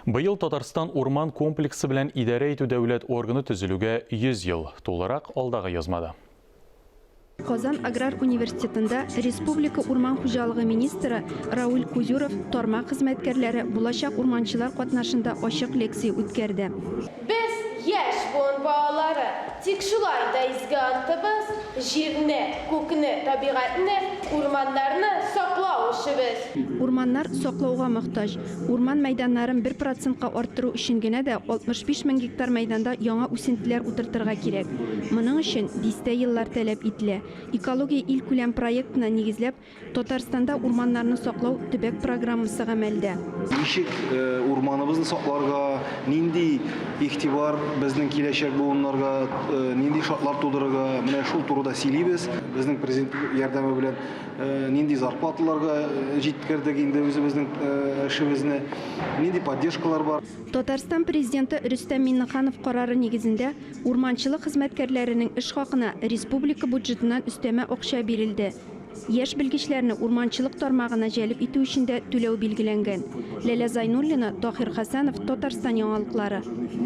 Быйыл Татарстан урман комплексы белән идарә итү дәүләт органы төзелүгә 100 ел тулырак алдагы язмада. Казан аграр университетында республика урман хуҗалыгы министры Рауль Кузюров тармак хезмәткәрләре булачак урманчылар катнашында ачык лекция үткәрде. Biz yaş bon bağları tik şulay da izgantımız, jirni, kökni, tabiatni, urmanlarni saqlaw işimiz. Урманнар саклауга мохтаҗ. Урман мәйданнарын 1%-ка арттыру өчен генә дә 65 мең гектар мәйданда яңа үсентеләр утыртырга кирәк. Моның өчен 10 еллар таләп ителә. Экология ил күләм проектына нигезләп, Татарстанда урманнарны саклау төбәк программасы гамәлдә. Ничек урманыбызны сакларга, нинди игътибар безнең киләчәк буыннарга, нинди шартлар тудырырга, менә шул турыда сөйлибез. Безнең президент ярдәме белән нинди зарплаталарга җиткердек инде үзебезнең эшебезне, нинди поддержкалар бар. Татарстан президенты Рөстәм Миңнеханов карары нигезендә урманчылык хезмәткәрләренең эш хакына республика бюджетыннан өстәмә акча бирелде. Яшь белгечләрне урманчылык тармагына җәлеп итү өчен дә түләү билгеләнгән. Ләлә Зайнуллина, Тахир Хәсәнов, Татарстан яңалыклары.